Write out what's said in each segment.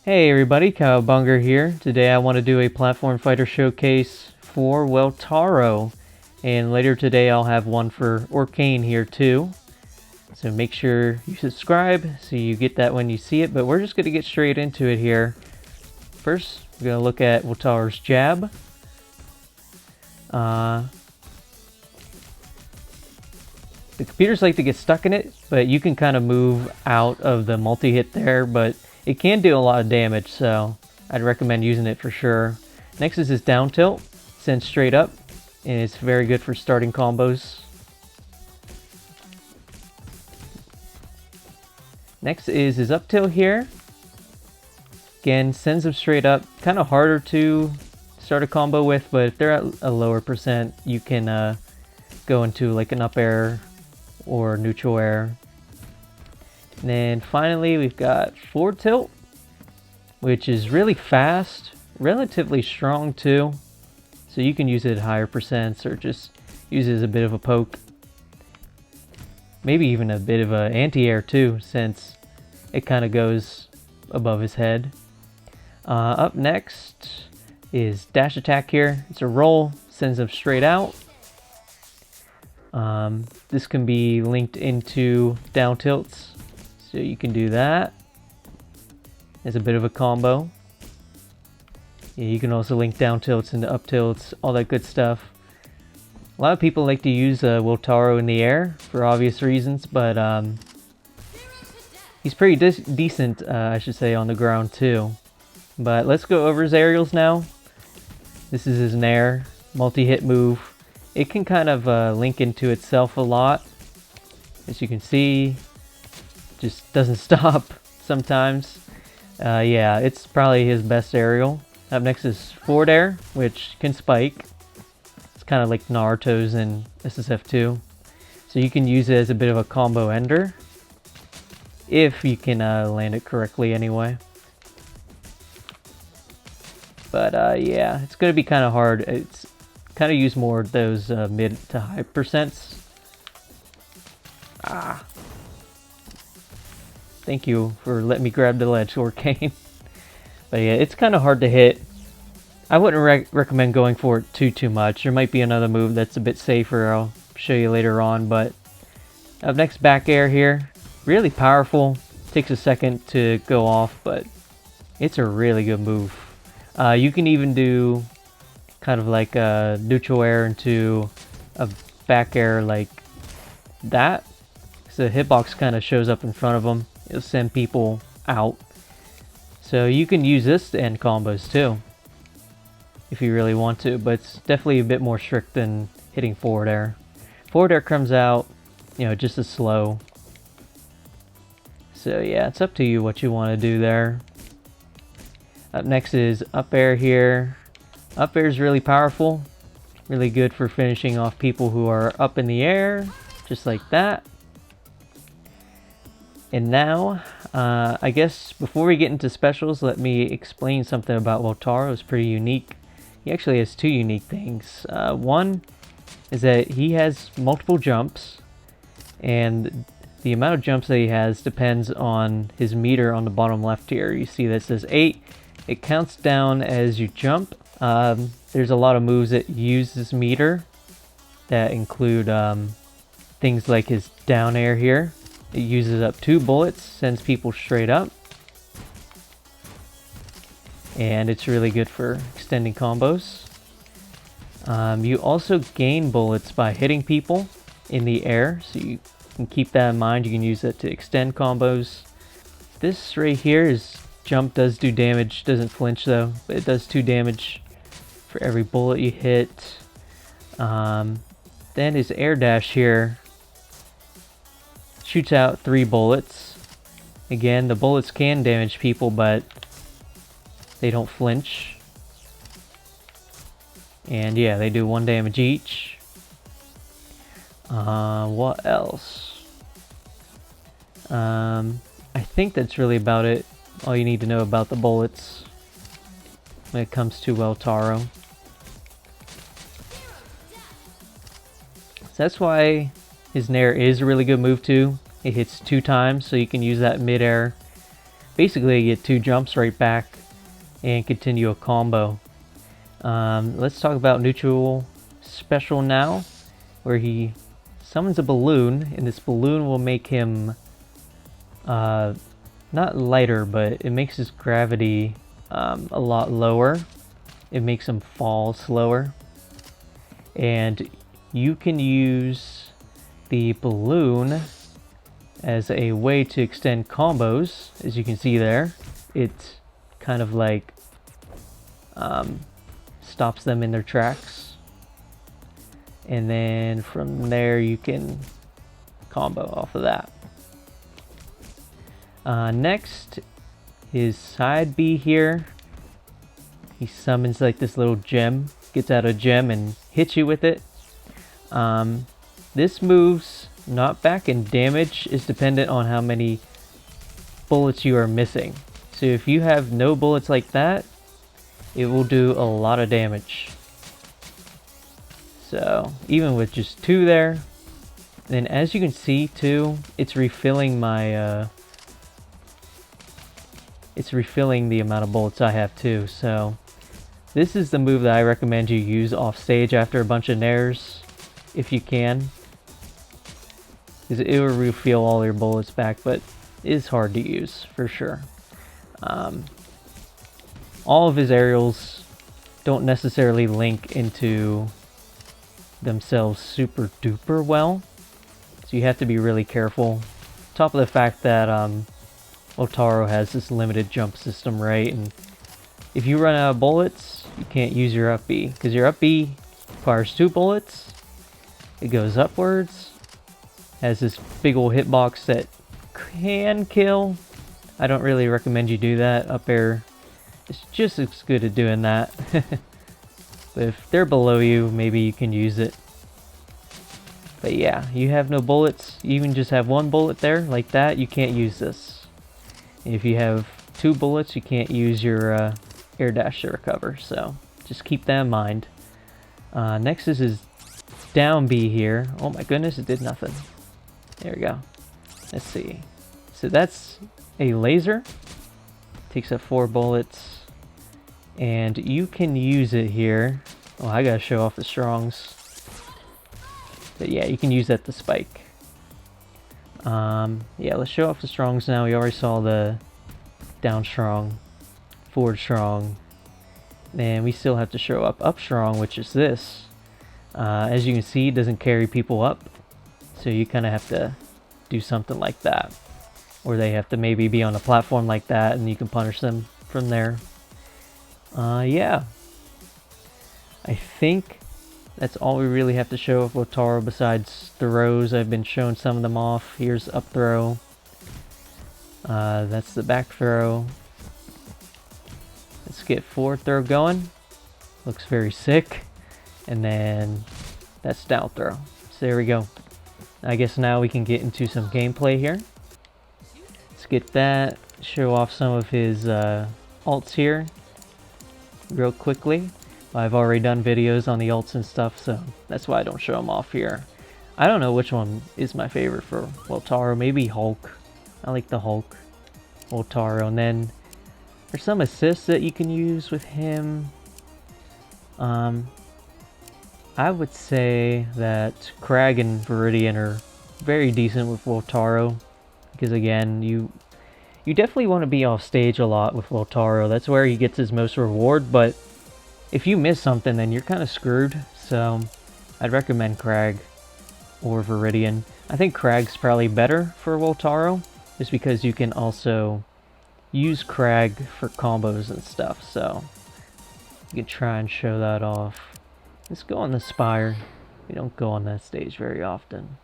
Hey everybody, Cowabunga here. Today I want to do a platform fighter showcase for Welltaro, and later today I'll have one for Orcane here too. So make sure you subscribe so you get that when you see it, but we're just going to get straight into it here. First, we're going to look at Wiltar's jab. The computers like to get stuck in it, but you can kind of move out of the multi-hit there, but it can do a lot of damage, so I'd recommend using it for sure. Next is his down tilt, sends straight up, and it's very good for starting combos. Next is his up tilt here. Again, sends them straight up, kind of harder to start a combo with, but if they're at a lower percent, you can go into like an up air or neutral air. And then finally we've got forward tilt, which is really fast, relatively strong too, so you can use it at higher percents or just use it as a bit of a poke, maybe even a bit of an anti-air too, since it kind of goes above his head. Up next is dash attack here. It's a roll, sends them straight out. This can be linked into down tilts, so you can do that as a bit of a combo. Yeah, you can also link down tilts into up tilts, all that good stuff. A lot of people like to use Welltaro in the air for obvious reasons, but he's pretty decent, I should say, on the ground too. But let's go over his aerials now. This is his nair, multi-hit move. It can kind of link into itself a lot. As you can see, just doesn't stop sometimes. Yeah, it's probably his best aerial. Up next is forward air, which can spike. It's kind of like Naruto's in SSF2. So you can use it as a bit of a combo ender, if you can land it correctly anyway. But yeah, it's going to be kind of hard. It's kind of use more of those mid to high percents. Thank you for letting me grab the ledge, Orcane. But yeah, it's kind of hard to hit. I wouldn't recommend going for it too much. There might be another move that's a bit safer. I'll show you later on. But up next, back air here. Really powerful. Takes a second to go off, but it's a really good move. You can even do kind of like a neutral air into a back air like that. So the hitbox kind of shows up in front of them. It'll send people out. So you can use this to end combos too, if you really want to, but it's definitely a bit more strict than hitting forward air. Forward air comes out, you know, just as slow. So yeah, it's up to you what you want to do there. Up next is up air here. Up air is really powerful, really good for finishing off people who are up in the air, just like that. And now, I guess before we get into specials, let me explain something about Welltaro. It's pretty unique. He actually has two unique things. One is that he has multiple jumps, and the amount of jumps that he has depends on his meter on the bottom left here. You see that says 8. It counts down as you jump. There's a lot of moves that use this meter that include things like his down air here. It uses up 2 bullets, sends people straight up. And it's really good for extending combos. You also gain bullets by hitting people in the air, so you can keep that in mind. You can use that to extend combos. This right here is jump does do damage, doesn't flinch though, but it does 2 damage for every bullet you hit. Then his air dash here shoots out 3 bullets. Again, the bullets can damage people, but they don't flinch. And yeah, they do 1 damage each. What else? I think that's really about it. All you need to know about the bullets when it comes to Welltaro. So that's why his Nair is a really good move too. It hits 2 times, so you can use that mid-air basically you get 2 jumps right back and continue a combo. Let's talk about neutral special now, where he summons a balloon, and this balloon will make him not lighter, but it makes his gravity a lot lower. It makes him fall slower, and you can use the balloon as a way to extend combos. As you can see there, it kind of like stops them in their tracks, and then from there you can combo off of that. Next, his side B here, he summons like this little gem, gets out a gem and hits you with it. This move's not back, and damage is dependent on how many bullets you are missing. So if you have no bullets like that, it will do a lot of damage. So even with just 2 there, then as you can see too, it's refilling my it's refilling the amount of bullets I have too. So this is the move that I recommend you use off stage after a bunch of nairs, if you can, because it will refill all your bullets back, but it is hard to use for sure. All of his aerials don't necessarily link into themselves super duper well, so you have to be really careful. Top of the fact that Welltaro has this limited jump system, right? And if you run out of bullets, you can't use your up B, because your up B requires 2 bullets. It goes upwards, has this big old hitbox that can kill. I don't really recommend you do that. Up air is just as good at doing that. But if they're below you, maybe you can use it. But yeah, you have no bullets, you even just have 1 bullet there, like that, you can't use this. If you have 2 bullets, you can't use your air dash to recover, so just keep that in mind. Next is his down B here. Oh my goodness, it did nothing. There we go. Let's see. So that's a laser. Takes up 4 bullets. And you can use it here. Oh, I gotta show off the strongs. But yeah, you can use that to spike. Yeah, let's show off the strongs now. We already saw the down strong, forward strong, and we still have to show up strong, which is this. As you can see, it doesn't carry people up, so you kind of have to do something like that, or they have to maybe be on a platform like that, and you can punish them from there. Yeah, I think that's all we really have to show of Wiltar besides throws. I've been showing some of them off. Here's up throw. That's the back throw. Let's get forward throw going. Looks very sick. And then that's down throw. So there we go. I guess now we can get into some gameplay here. Let's get that. Show off some of his ults here real quickly. I've already done videos on the ults and stuff, so that's why I don't show them off here. I don't know which one is my favorite for Welltaro. Maybe Hulk. I like the Hulk Welltaro. And then there's some assists that you can use with him. I would say that Crag and Viridian are very decent with Welltaro, because again, you definitely want to be off stage a lot with Welltaro. That's where he gets his most reward, but if you miss something, then you're kind of screwed. So I'd recommend Crag or Viridian. I think Crag's probably better for Welltaro, just because you can also use Crag for combos and stuff. So you can try and show that off. Let's go on the Spire. We don't go on that stage very often.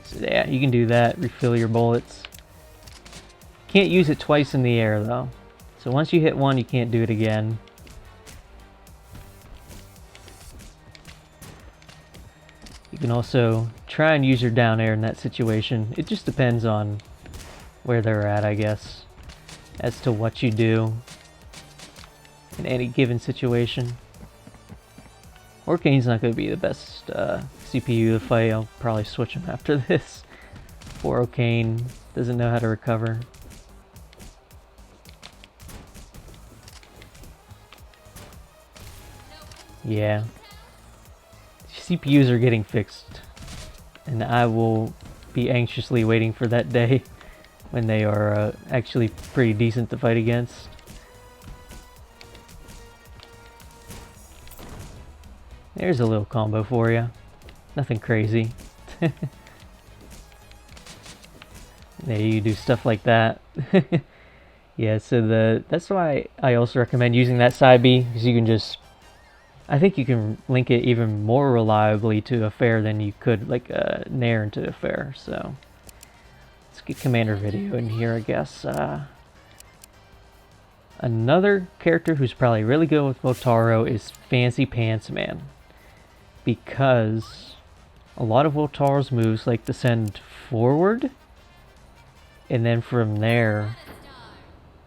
So yeah, you can do that, refill your bullets. Can't use it twice in the air though. So once you hit one, you can't do it again. You can also try and use your down air in that situation. It just depends on where they're at, I guess, as to what you do in any given situation. Orcane's not going to be the best CPU to fight. I'll probably switch him after this. Poor Orcane doesn't know how to recover. Yeah. CPUs are getting fixed. And I will be anxiously waiting for that day when they are actually pretty decent to fight against. There's a little combo for you. Nothing crazy. Yeah, you do stuff like that. Yeah, so that's why I also recommend using that side B, because you can just, I think you can link it even more reliably to a fair than you could like Nair into a fair. So let's get commander video in here, I guess. Another character who's probably really good with Welltaro is Fancy Pants Man, because a lot of Wiltar's moves like to send forward, and then from there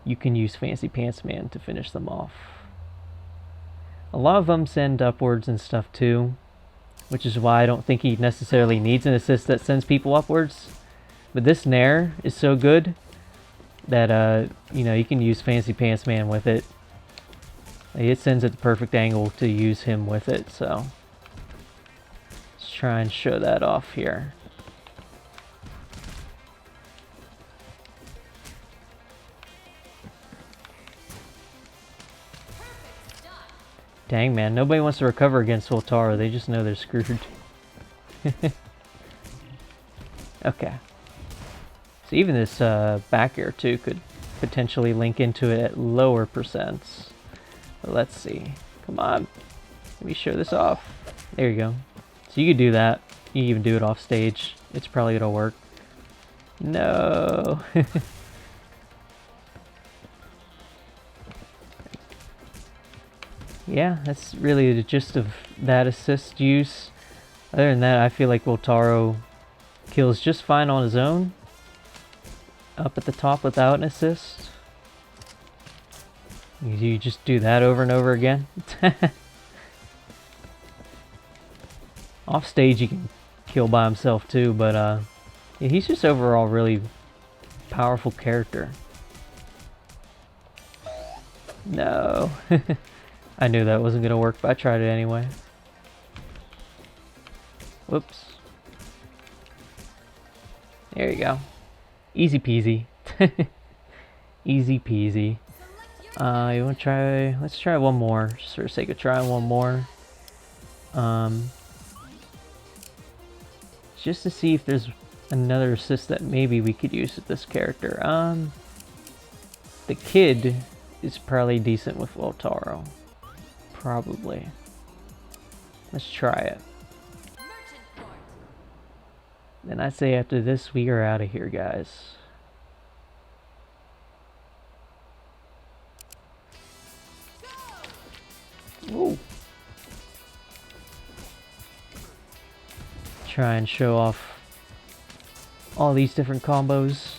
you can use Fancy Pants Man to finish them off. A lot of them send upwards and stuff too, which is why I don't think he necessarily needs an assist that sends people upwards. But this Nair is so good that you know, you can use Fancy Pants Man with it. It sends at the perfect angle to use him with it, so let's try and show that off here. Dang, man, nobody wants to recover against Wiltar. They just know they're screwed. Okay. So even this back air too could potentially link into it at lower percents. But let's see. Come on. Let me show this off. There you go. So you could do that. You can even do it off stage. It's probably gonna work. No. Yeah, that's really the gist of that assist use. Other than that, I feel like Welltaro kills just fine on his own. Up at the top without an assist. You just do that over and over again. Off stage he can kill by himself too, but yeah, he's just overall really powerful character. No. I knew that wasn't gonna work, but I tried it anyway. Whoops. There you go. Easy peasy. Easy peasy. You wanna try, let's try one more, just for the sake of trying one more. Just to see if there's another assist that maybe we could use with this character. The kid is probably decent with Welltaro. Probably. Let's try it. Then I'd say after this we are out of here, guys. Ooh. Try and show off all these different combos.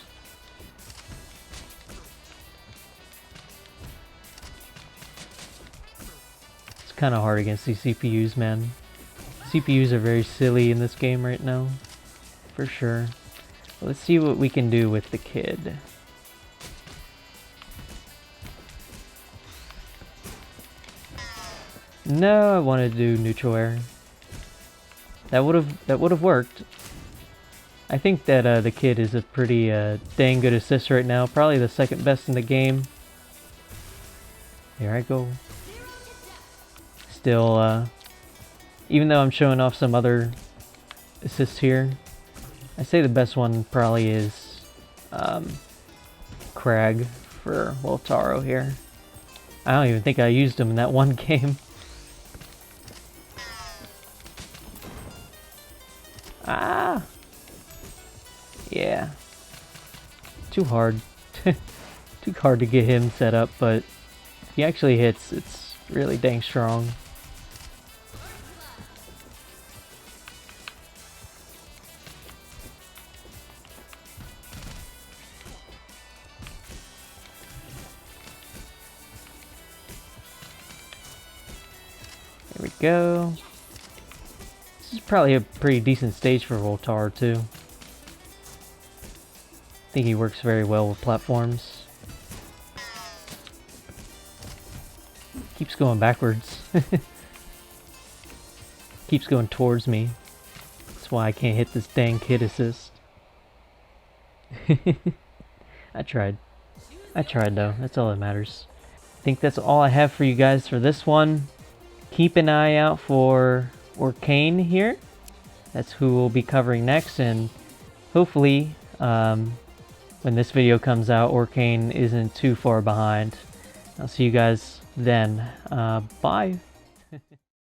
It's kind of hard against these CPUs, man. CPUs are very silly in this game right now, for sure. Let's see what we can do with the kid. No, I wanted to do neutral air. That would have worked. I think that the kid is a pretty dang good assist right now. Probably the second best in the game. There I go. Still, even though I'm showing off some other assists here, I say the best one probably is Crag for Welltaro here. I don't even think I used him in that one game. Ah! Yeah. Too hard. Too hard to get him set up, but if he actually hits, it's really dang strong. There we go. This is probably a pretty decent stage for Wiltar too. I think he works very well with platforms. Keeps going backwards. Keeps going towards me. That's why I can't hit this dang kid assist. I tried. I tried though. That's all that matters. I think that's all I have for you guys for this one. Keep an eye out for Orcane here. That's who we'll be covering next, and hopefully when this video comes out, Orcane isn't too far behind. I'll see you guys then. Bye.